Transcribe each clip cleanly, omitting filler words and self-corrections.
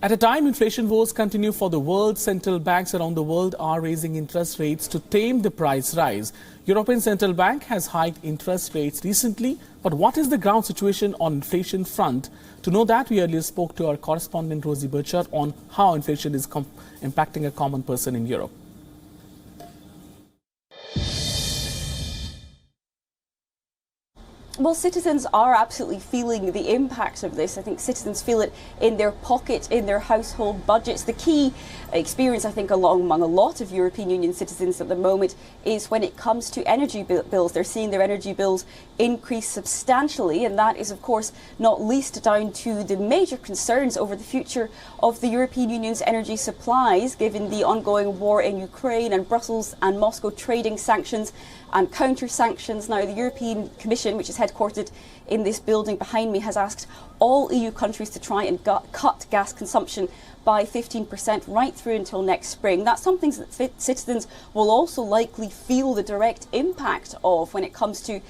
At a time inflation woes continue for the world, central banks around the world are raising interest rates to tame the price rise. European Central Bank has hiked interest rates recently, but what is the ground situation on inflation front? To know that, we earlier spoke to our correspondent Rosie Burchard on how inflation is impacting a common person in Europe. Well, citizens are absolutely feeling the impact of this. I think citizens feel it in their pocket, in their household budgets. The key experience, I think, among a lot of European Union citizens at the moment is when it comes to energy bills. They're seeing their energy bills increase substantially, and that is, of course, not least down to the major concerns over the future of the European Union's energy supplies, given the ongoing war in Ukraine and Brussels and Moscow trading sanctions and counter-sanctions. Now, the European Commission, which is headquartered in this building behind me, has asked all EU countries to try and cut gas consumption by 15% right through until next spring. That's something that citizens will also likely feel the direct impact of when it comes to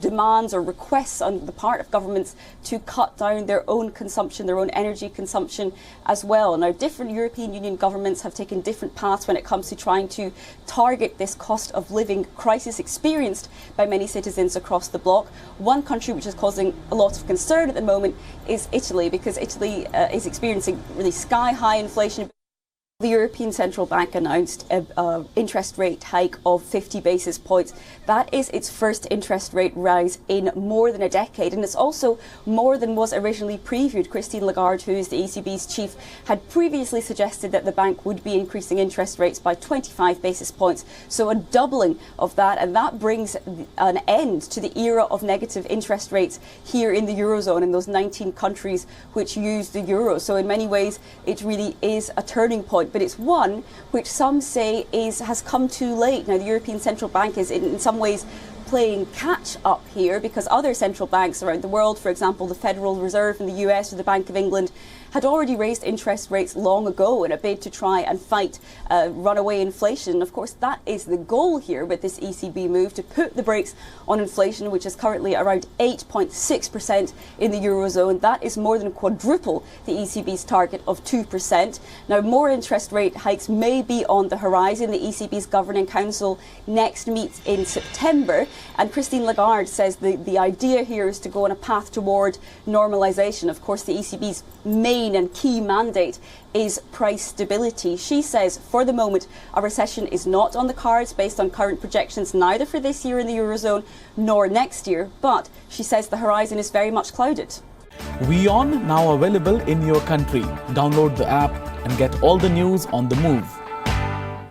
demands or requests on the part of governments to cut down their own consumption, their own energy consumption as well. Now, different European Union governments have taken different paths when it comes to trying to target this cost of living crisis experienced by many citizens across the bloc. One country which is causing a lot of concern at the moment is Italy, because Italy is experiencing really sky-high inflation. The European Central Bank announced an interest rate hike of 50 basis points. That is its first interest rate rise in more than a decade, and it's also more than was originally previewed. Christine Lagarde, who is the ECB's chief, had previously suggested that the bank would be increasing interest rates by 25 basis points, so a doubling of that, and that brings an end to the era of negative interest rates here in the Eurozone, in those 19 countries which use the euro. So in many ways, it really is a turning point. But it's one which some say has come too late. Now, the European Central Bank is in some ways playing catch up here, because other central banks around the world, for example, the Federal Reserve in the US or the Bank of England, had already raised interest rates long ago in a bid to try and fight runaway inflation. Of course, that is the goal here with this ECB move, to put the brakes on inflation, which is currently around 8.6% in the Eurozone. That is more than quadruple the ECB's target of 2%. Now, more interest rate hikes may be on the horizon. The ECB's Governing Council next meets in September, and Christine Lagarde says the idea here is to go on a path toward normalisation. Of course, the ECB's main and key mandate is price stability. She says, for the moment, a recession is not on the cards based on current projections, neither for this year in the Eurozone nor next year. But she says the horizon is very much clouded. WION now available in your country. Download the app and get all the news on the move.